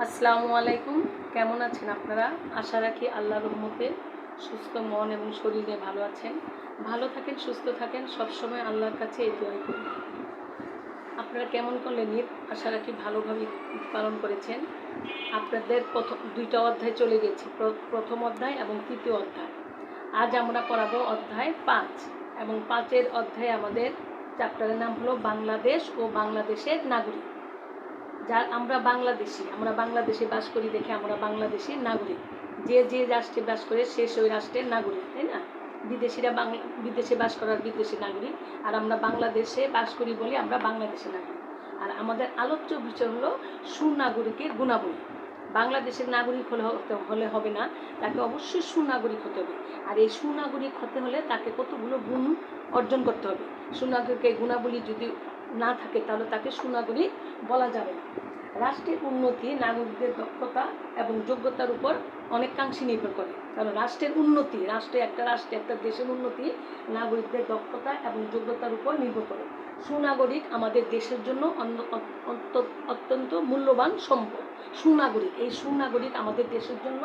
আসসালামু আলাইকুম। কেমন আছেন আপনারা? আশা রাখি আল্লাহর রহমতে সুস্থ মন এবং শরীরে ভালো আছেন। ভালো থাকেন, সুস্থ থাকেন, সবসময় আল্লাহর কাছে এই দোয়াই করি। আপনারা কেমন করলেন ঈদ? আশা রাখি ভালোভাবে ঈদ পালন করেছেন। আপনাদের প্রথম দুইটা অধ্যায় চলে গেছে, প্রথম অধ্যায় এবং তৃতীয় অধ্যায়। আজ আমরা পড়াবো অধ্যায় 5 এবং 5-এর অধ্যায়ে আমাদের চ্যাপ্টারের নাম হলো বাংলাদেশ ও বাংলাদেশের নাগরিক। যার আমরা বাংলাদেশে বাস করি দেখে আমরা বাংলাদেশের নাগরিক। যে রাষ্ট্রে বাস করে সে ওই রাষ্ট্রের নাগরিক, তাই না? বিদেশিরা বিদেশে বাস করার বিদেশি নাগরিক, আর আমরা বাংলাদেশে বাস করি বলে আমরা বাংলাদেশের নাগরিক। আর আমাদের আলোচ্য বিষয় হলো সুনাগরিকের গুণাবলী। বাংলাদেশের নাগরিক হলে হবে না, তাকে অবশ্যই সুনাগরিক হতে হবে। আর এই সুনাগরিক হতে হলে তাকে কতগুলো গুণ অর্জন করতে হবে। সুনাগরিকের গুণাবলী যদি না থাকে তাহলে তাকে সুনাগরিক বলা যাবে না। রাষ্ট্রের উন্নতি নাগরিকদের দক্ষতা এবং যোগ্যতার উপর অনেকাংশে নির্ভর করে। কারণ রাষ্ট্রের উন্নতি, একটা দেশের উন্নতি নাগরিকদের দক্ষতা এবং যোগ্যতার উপর নির্ভর করে। সুনাগরিক আমাদের দেশের জন্য অত্যন্ত মূল্যবান সম্পদ। এই সুনাগরিক আমাদের দেশের জন্য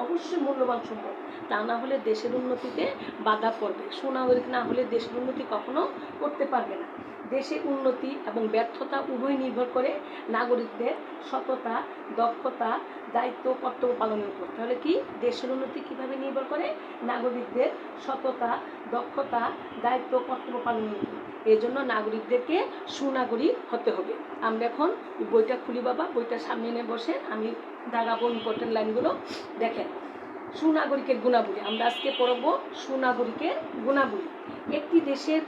অবশ্যই মূল্যবান সম্পদ। তা না হলে দেশের উন্নতিতে বাধা পড়বে। সুনাগরিক না হলে দেশের উন্নতি কখনো করতে পারবে না। দেশের উন্নতি এবং ব্যর্থতা উভয় নির্ভর করে নাগরিকদের সততা, দক্ষতা, দায়িত্ব, কর্তব্য পালনের উপর। তাহলে কি দেশের উন্নতি কীভাবে নির্ভর করে? নাগরিকদের সততা, দক্ষতা, দায়িত্ব, কর্তব্য পালনের উপর। এই জন্য নাগরিকদেরকে সুনাগরিক হতে হবে। আমরা এখন বইটা খুলি বাবা, বইটা সামনে নিয়ে বসে আমি দাগাবো ইম্পর্টেন্ট লাইনগুলো। দেখেন, সুনাগরিকের গুণাবলী আমরা আজকে পড়ব। সুনাগরিকের গুণাবলী। একটি দেশের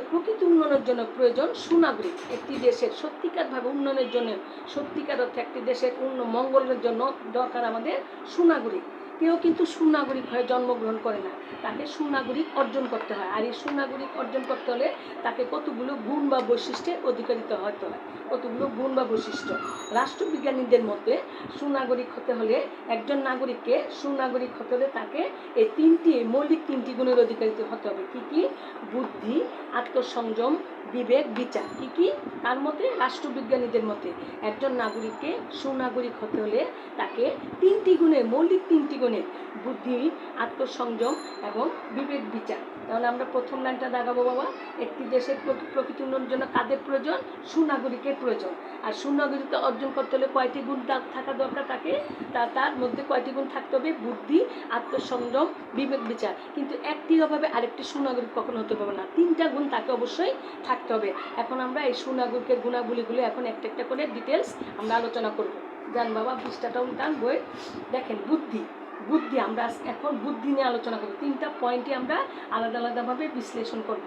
প্রকৃত উন্নয়নের জন্য প্রয়োজন সুনাগরিক। একটি দেশের সত্যিকারভাবে উন্নয়নের জন্য, সত্যিকার অর্থে একটি দেশের মঙ্গলের জন্য দরকার আমাদের সুনাগরিক। কেউ কিন্তু সুনাগরিক হয়ে জন্মগ্রহণ করে না, তাকে সুনাগরিক অর্জন করতে হয়। আর এই সুনাগরিক অর্জন করতে হলে তাকে কতগুলো গুণ বা বৈশিষ্ট্যের অধিকারিত হতে হয়। কতগুলো গুণ বা বৈশিষ্ট্য রাষ্ট্রবিজ্ঞানীদের মতে সুনাগরিক হতে হলে, একজন নাগরিককে সুনাগরিক হতে হলে তাকে এই মৌলিক তিনটি গুণের অধিকারিত হতে হবে। কি কি? বুদ্ধি, আত্মসংযম, বিবেক, বিচার। কি তার মতে? রাষ্ট্রবিজ্ঞানীদের মতে একজন নাগরিককে সুনাগরিক হতে হলে তাকে মৌলিক তিনটি গুণের বুদ্ধি, আত্মসংযম এবং বিবেক, বিচার। তাহলে আমরা প্রথম লাইনটা দাগাবো বাবা। একটি দেশের প্রকৃত উন্নয়নের জন্য কাদের প্রয়োজন? সুনাগরিকের প্রয়োজন। আর সুনাগরিকতা অর্জন করতে হলে কয়টি গুণ থাকা দরকার? তার মধ্যে কয়টি গুণ থাকতে হবে? বুদ্ধি, আত্মসংযম, বিবেক, বিচার। কিন্তু একটির অভাবে আরেকটি সুনাগরিক কখনো হতে পারবে না। তিনটা গুণ তাকে অবশ্যই থাকতে হবে। এখন আমরা এই সুনাগরিকের গুণাবলীগুলো এখন একটা একটা করে ডিটেলস আমরা আলোচনা করব। জান বাবা, পৃষ্ঠাটা উল্টান বই। দেখেন, বুদ্ধি আমরা এখন বুদ্ধি নিয়ে আলোচনা করব। তিনটা পয়েন্টে আমরা আলাদা আলাদাভাবে বিশ্লেষণ করব।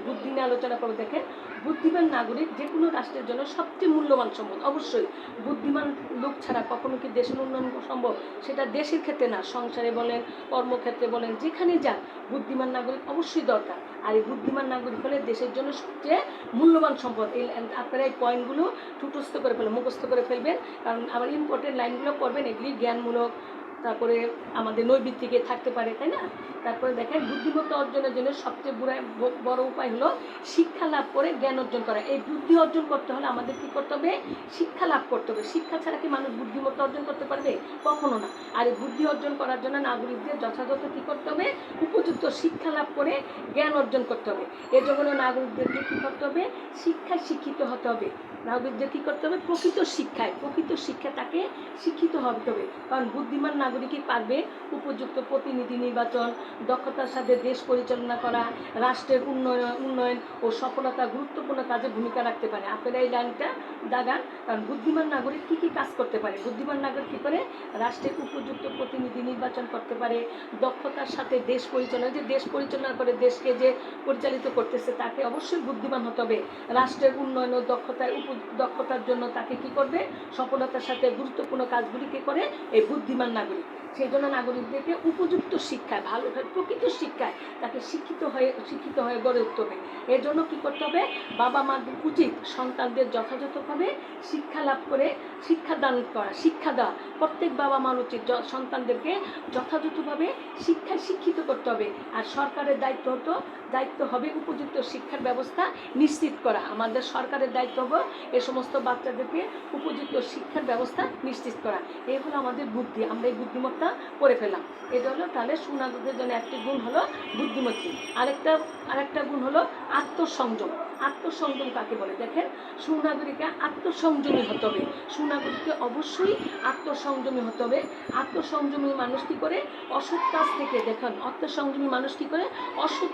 বুদ্ধি নিয়ে আলোচনা করব। দেখেন, বুদ্ধিমান নাগরিক যে কোনো রাষ্ট্রের জন্য সবচেয়ে মূল্যবান সম্পদ। অবশ্যই বুদ্ধিমান লোক ছাড়া কখনো কি দেশের উন্নয়ন সম্ভব? সেটা দেশের ক্ষেত্রে না, সংসারে বলেন, কর্মক্ষেত্রে বলেন, যেখানে যান বুদ্ধিমান নাগরিক অবশ্যই দরকার। আর এই বুদ্ধিমান নাগরিক হলে দেশের জন্য সবচেয়ে মূল্যবান সম্পদ। আপনারা এই পয়েন্টগুলো মুখস্থ করে ফেলবেন, কারণ আবার ইম্পর্টেন্ট লাইনগুলো পড়বেন। এগুলি জ্ঞানমূলক, তারপরে আমাদের নৈবিত্তিকে থাকতে পারে, তাই না? তারপরে দেখেন, বুদ্ধিমত্তা অর্জনের জন্য সবচেয়ে বড় উপায় হলো শিক্ষা লাভ করে জ্ঞান অর্জন করা। এই বুদ্ধি অর্জন করতে হলে আমাদের কী করতে হবে? শিক্ষা লাভ করতে হবে। শিক্ষা ছাড়া কি মানুষ বুদ্ধিমত্তা অর্জন করতে পারবে? কখনো না। আর এই বুদ্ধি অর্জন করার জন্য নাগরিকদের যথাযথ কী করতে হবে? উপযুক্ত শিক্ষা লাভ করে জ্ঞান অর্জন করতে হবে। এর জন্য নাগরিকদেরকে কী করতে হবে? শিক্ষায় শিক্ষিত হতে হবে। নাগরিকদের কী করতে হবে? প্রকৃত শিক্ষা তাকে শিক্ষিত হতে হবে। কারণ বুদ্ধিমান নাগরিকই পারবে উপযুক্ত প্রতিনিধি নির্বাচন, দক্ষতার সাথে দেশ পরিচালনা করা, রাষ্ট্রের উন্নয়ন ও সফলতা গুরুত্বপূর্ণ কাজে ভূমিকা রাখতে পারে। আপনারা এই লাইনটা দাগান। কারণ বুদ্ধিমান নাগরিক কী কাজ করতে পারে? বুদ্ধিমান নাগরিক কী করে? রাষ্ট্রের উপযুক্ত প্রতিনিধি নির্বাচন করতে পারে, দক্ষতার সাথে দেশ পরিচালনা করে দেশকে যে পরিচালিত করতেছে তাকে অবশ্যই বুদ্ধিমান হতে হবে। রাষ্ট্রের উন্নয়ন ও দক্ষতার জন্য তাকে কি করবে? সফলতার সাথে গুরুত্বপূর্ণ কাজগুলি কে করে? এই বুদ্ধিমান নাগরিক। সেই জন্য নাগরিকদেরকে উপযুক্ত শিক্ষায়, প্রকৃত শিক্ষায় তাকে শিক্ষিত হয়ে গড়ে উঠতে হবে। এর জন্য কী করতে হবে? বাবা মাদের উচিত সন্তানদের যথাযথ যথাযথভাবে শিক্ষা লাভ করে শিক্ষাদান করা, শিক্ষা দেওয়া। প্রত্যেক বাবা মার উচিত সন্তানদেরকে যথাযথভাবে শিক্ষায় শিক্ষিত করতে হবে। আর সরকারের দায়িত্ব হবে উপযুক্ত শিক্ষার ব্যবস্থা নিশ্চিত করা। আমাদের সরকারের দায়িত্ব হবে এ সমস্ত বাচ্চাদেরকে উপযুক্ত শিক্ষার ব্যবস্থা নিশ্চিত করা। এই হলো আমাদের বুদ্ধি, আমরা এই বুদ্ধিমত্তা করে ফেললাম। এটা হলো তাহলে সুনাগরিকদের জন্য একটি গুণ হলো বুদ্ধিমত্তি। আরেকটা গুণ হলো আত্মসংযম। আত্মসংযম কাকে বলে? দেখেন, সুনাগরিককে আত্মসংযমী হতে হবে। সুনাগরিককে অবশ্যই আত্মসংযমী হতে হবে। আত্মসংযমী মানুষ কী করে? অসৎ কাজ থেকে, দেখেন আত্মসংযমী মানুষ কী করে? অসৎ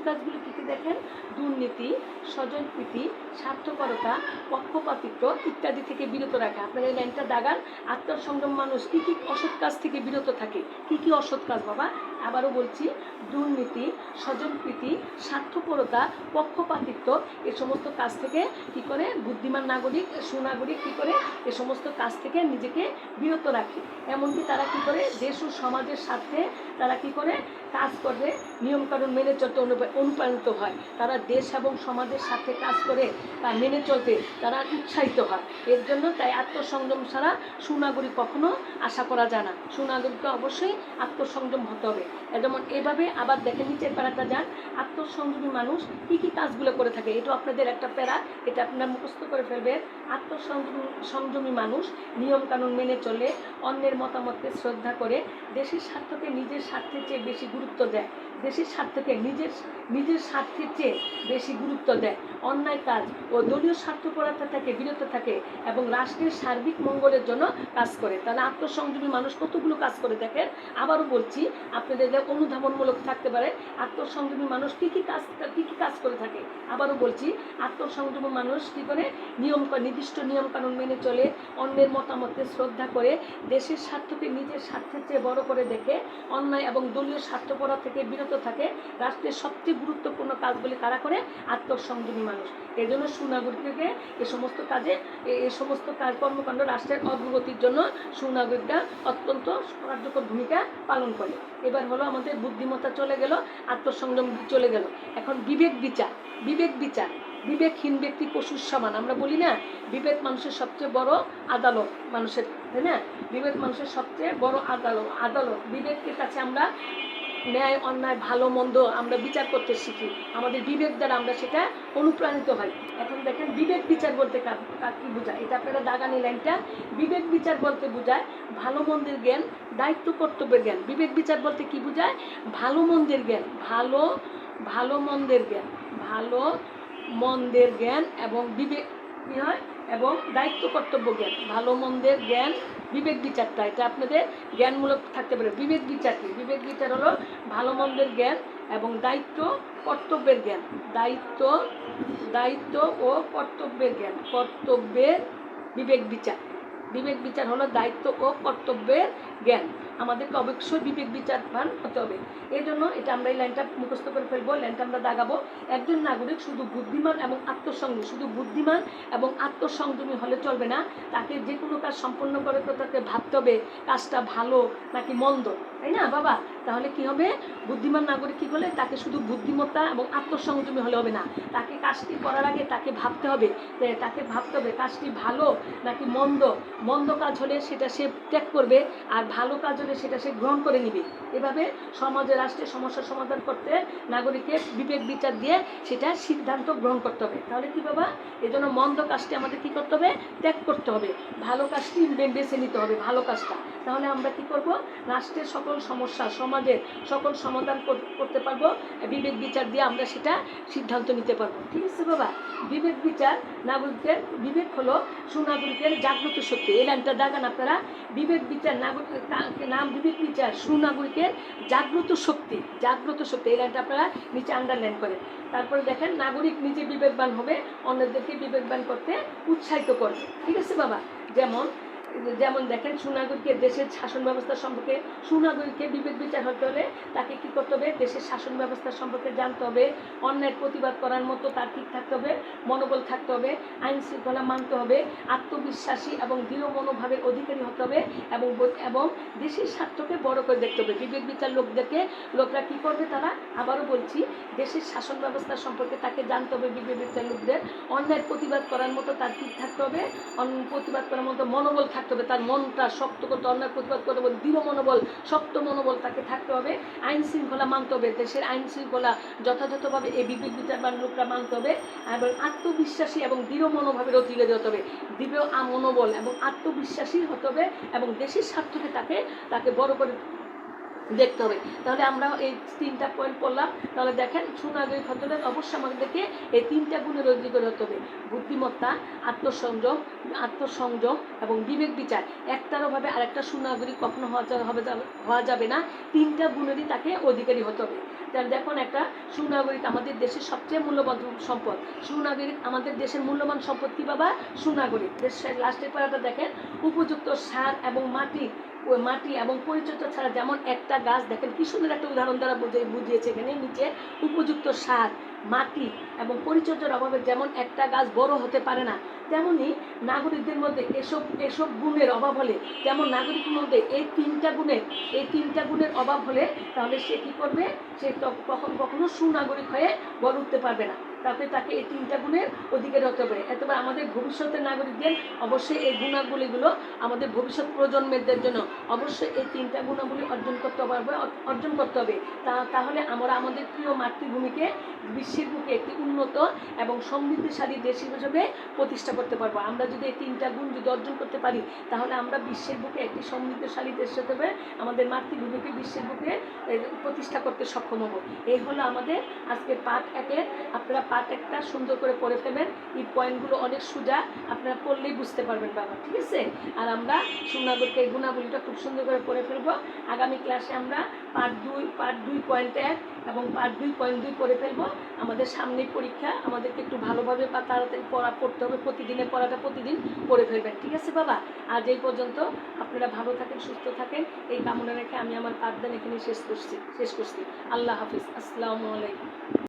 কাজগুলো কী কী দেখেন? দুর্নীতি, স্বজনপ্রীতি, স্বার্থপরতা, পক্ষপাতিত্ব ইত্যাদি থেকে বিরত রাখা। আপনারা এই লাইনটা দাগান। আত্মসংযম মানুষ কী কী অসৎ কাজ থেকে বিরত থাকে? কী কী অসৎ কাজ বাবা? আবারও বলছি, দুর্নীতি, স্বজনপ্রীতি, স্বার্থপরতা, পক্ষপাতিত্ব, এ সমস্ত কাজ থেকে কী করে বুদ্ধিমান নাগরিক, সুনাগরিক কী করে এ সমস্ত কাজ থেকে নিজেকে বিরত রাখে। এমনকি তারা কী করে দেশ ও সমাজের স্বার্থে তারা কী করে কাজ করে, নিয়মকানুন মেনে চলতে অনুপ্রাণিত হয়। তারা দেশ এবং সমাজের সাথে কাজ করে তা মেনে চলতে তারা উৎসাহিত হয়। এর জন্য তাই আত্মসংযম ছাড়া সুনাগরিক কখনো আশা করা যায় না। সুনাগরিককে অবশ্যই আত্মসংযম হতে হবে। যেমন এভাবে আবার দেখেন নিচের প্যারাটা যান। আত্মসংযমী মানুষ কী কী কাজগুলো করে থাকে, এটা আপনাদের একটা প্যারা, এটা আপনারা মুখস্থ করে ফেলবেন। আত্মসংযমী মানুষ নিয়মকানুন মেনে চলে, অন্যের মতামতকে শ্রদ্ধা করে, দেশের স্বার্থকে নিজের স্বার্থের চেয়ে বেশি গুরুত্ব দেয়, দেশের স্বার্থকে নিজের স্বার্থের চেয়ে বেশি গুরুত্ব দেয়, অন্যায় কাজ ও দলীয় স্বার্থপরতা থেকে বিরত থাকে এবং রাষ্ট্রের সার্বিক মঙ্গলের জন্য কাজ করে। তাহলে আত্মসংযমী মানুষ কতগুলো কাজ করে দেখেন। আবারও বলছি, আপনাদের অনুধাবনমূলক থাকতে পারে। আত্মসংযমী মানুষ কী কী কাজ করে থাকে। আবারও বলছি, আত্মসংযমী মানুষ কী করে নির্দিষ্ট নিয়মকানুন মেনে চলে, অন্যের মতামতকে শ্রদ্ধা করে, দেশের স্বার্থকে নিজের স্বার্থের চেয়ে বড় করে দেখে, অন্যায় এবং দলীয় স্বার্থপরতা থেকে বিরত থাকে, রাষ্ট্রের সবচেয়ে গুরুত্বপূর্ণ কাজগুলি কারা করে? আত্মসংযমী মানুষ। এই জন্য সুনাগরিককে এ সমস্ত কাজ কর্মকাণ্ড রাষ্ট্রের অগ্রগতির জন্য সুনাগরিকরা অত্যন্ত কার্যকর ভূমিকা পালন করে। এবার হলো আমাদের বুদ্ধিমত্তা চলে গেল, আত্মসংযম চলে গেল। এখন বিবেক বিচার। বিবেকহীন ব্যক্তি পশুর সমান। আমরা বলি না, বিবেক মানুষের সবচেয়ে বড় আদালত, মানুষের, তাই না? বিবেক মানুষের সবচেয়ে বড় আদালত। বিবেকের কাছে আমরা ন্যায় অন্যায় ভালো মন্দ আমরা বিচার করতে শিখি। আমাদের বিবেক দ্বারা আমরা সেটা অনুপ্রাণিত হয়। এখন দেখেন বিবেক বিচার বলতে কী বোঝায়, এটা আপনারা দাগানি লাইনটা। বিবেক বিচার বলতে বোঝায় ভালো মন্দের জ্ঞান, দায়িত্ব কর্তব্যের জ্ঞান। বিবেক বিচার বলতে কি বোঝায়? ভালো মন্দের জ্ঞান, ভালো মন্দের জ্ঞান এবং বিবেক কী হয়, এবং দায়িত্ব কর্তব্য জ্ঞান। ভালো মন্দের জ্ঞান, বিবেক বিচারটা এটা আপনাদের জ্ঞানমূলক থাকতে পারে। বিবেক বিচার কি? বিবেক বিচার হলো ভালো মন্দের জ্ঞান এবং দায়িত্ব কর্তব্যের জ্ঞান। দায়িত্ব ও কর্তব্যের জ্ঞান। বিবেক বিচার হলো দায়িত্ব ও কর্তব্যের জ্ঞান। আমাদেরকে অবশ্যই বিবেক বিচারবান হতে হবে। এই জন্য এটা আমরা এই লাইনটা মুখস্থ করে ফেলবো, লাইনটা আমরা দাগাবো। একজন নাগরিক শুধু বুদ্ধিমান এবং আত্মসংযমী হলে চলবে না। তাকে যে কোনো কাজ সম্পন্ন করে তো তাকে ভাবতে হবে কাজটা ভালো নাকি মন্দ, তাই না বাবা? তাহলে কি হবে? বুদ্ধিমান নাগরিক কী হলে তাকে শুধু বুদ্ধিমত্তা এবং আত্মসংযমী হলে হবে না, তাকে কাজটি করার আগে তাকে ভাবতে হবে কাজটি ভালো নাকি মন্দ কাজ হলে সেটা সে ত্যাগ করবে, আর ভালো কাজ হলে সেটা সে গ্রহণ করে নিবে। এভাবে সমাজে রাষ্ট্রের সমস্যার সমাধান করতে নাগরিককে বিবেক বিচার দিয়ে সেটা সিদ্ধান্ত গ্রহণ করতে হবে। তাহলে কি বাবা? এই জন্য মন্দ কাজটি আমাদের কী করতে হবে? ত্যাগ করতে হবে, ভালো কাজটি বেছে নিতে হবে, ভালো কাজটা। তাহলে আমরা কি করব? রাষ্ট্রের সকল সমস্যা, সমাজের সকল সমাধান করতে পারবো। বিবেক বিচার দিয়ে আমরা সেটা সিদ্ধান্ত নিতে পারবো। ঠিক আছে বাবা? বিবেক বিচার নাগরিকের, বিবেক হলো সুনাগরিকের জাগ্রত শক্তি। এই লাইনটা দাগান আপনারা। বিবেক বিচার বিবেক বিচার সুনাগরিকের জাগ্রত শক্তি। এই লাইনটা আপনারা নিচে আন্ডারলাইন করেন। তারপরে দেখেন, নাগরিক নিজে বিবেকবান হবে, অন্যদেরকে বিবেকবান করতে উৎসাহিত করবে। ঠিক আছে বাবা? যেমন যেমন দেখেন, সুনাগরিককে দেশের শাসন ব্যবস্থা সম্পর্কে, সুনাগরিককে বিবেক বিচার হতে হলে তাকে কী করতে হবে, দেশের শাসন ব্যবস্থা সম্পর্কে জানতে হবে, অন্যায়ের প্রতিবাদ করার মতো তার ঠিক থাকতে হবে, মনোবল থাকতে হবে, আইন শৃঙ্খলা মানতে হবে, আত্মবিশ্বাসী এবং দৃঢ় মনোভাবের অধিকারী হতে হবে, এবং এবং দেশের স্বার্থকে বড় করে দেখতে হবে। বিবেক বিচার লোকরা কী করবে, তারা, আবারও বলছি, দেশের শাসন ব্যবস্থা সম্পর্কে তাকে জানতে হবে। বিবেক বিচার লোকদের অন্যায়ের প্রতিবাদ করার মতো তার ঠিক থাকতে হবে, প্রতিবাদ করার মতো মনোবল থাকতে হবে, তার মনটা শক্ত করতে, অন্যায় প্রতিবাদ করতে হবে, দৃঢ় মনোবল, শক্ত মনোবল তাকে থাকতে হবে, আইন শৃঙ্খলা মানতে হবে, দেশের আইন শৃঙ্খলা যথাযথভাবে এই বিবেক বিচারবান লোকরা মানতে হবে, এবং আত্মবিশ্বাসী এবং দৃঢ় মনোভাবের অধিকারী হতে হবে, দৃঢ় মনোবল এবং আত্মবিশ্বাসী হতে হবে, এবং দেশের স্বার্থকে তাকে বড় করে দেখতে হবে। তাহলে আমরা এই 3টা পয়েন্ট পড়লাম। তাহলে দেখেন, সুনাগরিক হতে হলে অবশ্যই আমাদেরকে এই 3টা গুণের অধিকারী হতে হবে: বুদ্ধিমত্তা, আত্মসংযম এবং বিবেক বিচার। একটারভাবে আরেকটা সুনাগরিক কখনো হওয়া যাবে না, 3টা গুণেরই তাকে অধিকারী হতে হবে। তাহলে দেখুন, একটা সুনাগরিক আমাদের দেশের সবচেয়ে মূল্যবান সম্পদ। সুনাগরিক আমাদের দেশের মূল্যবান সম্পদ কি বাবা? সুনাগরিক। দেশের লাস্টের পাড়াটা দেখেন, উপযুক্ত সার এবং মাটি এবং পরিচর্যা ছাড়া, যেমন একটা গাছ, দেখেন কি সুন্দর একটা উদাহরণ দ্বারা বুঝিয়েছে এখানে নিচে, উপযুক্ত সার, মাটি এবং পরিচর্যার অভাবে যেমন একটা গাছ বড় হতে পারে না, তেমনি নাগরিকদের মধ্যে এসব গুণের অভাব হলে, যেমন নাগরিকের মধ্যে এই 3টা গুণের অভাব হলে, তাহলে সে কী করবে? সে কখনো সুনাগরিক হয়ে গড়ে উঠতে পারবে না। তারপরে তাকে এই 3টা গুণের অধিকারী হতে হবে। এতবার আমাদের ভবিষ্যতের নাগরিকদের অবশ্যই এই গুণাবলীগুলো আমাদের ভবিষ্যৎ প্রজন্মের জন্য অবশ্যই এই 3টা গুণাবলী অর্জন করতে হবে। তাহলে আমরা আমাদের প্রিয় মাতৃভূমিকে বিশ্বের বুকে একটি উন্নত এবং সমৃদ্ধিশালী দেশ হিসেবে প্রতিষ্ঠা করতে পারবো। আমরা যদি এই 3টা গুণ যদি অর্জন করতে পারি, তাহলে আমরা বিশ্বের বুকে একটি সমৃদ্ধশালী দেশ হিসেবে আমাদের মাতৃভূমিকে বিশ্বের বুকে প্রতিষ্ঠা করতে সক্ষম হব। এই হলো আমাদের আজকের পার্ট 1-এর। আপনারা পার্ট 1টা সুন্দর করে পড়ে ফেলবেন। এই পয়েন্টগুলো অনেক সোজা, আপনারা পড়লেই বুঝতে পারবেন বাবা, ঠিক আছে? আর আমরা সুনাগরিকের গুণাবলীটা খুব সুন্দর করে পড়ে ফেলবো। আগামী ক্লাসে আমরা পার্ট 2.1 এবং পার্ট 2.2 পড়ে ফেলবো। আমাদের সামনেই পরীক্ষা, আমাদেরকে একটু ভালোভাবে বা তাড়াতাড়ি পড়তে হবে। প্রতিদিনের পড়াটা প্রতিদিন পড়ে ফেলবেন, ঠিক আছে বাবা? আজ এই পর্যন্ত। আপনারা ভালো থাকেন, সুস্থ থাকেন, এই কামনা রেখে আমি আমার পাঠদান এখানে শেষ করছি। আল্লাহ হাফিজ। আসসালামু আলাইকুম।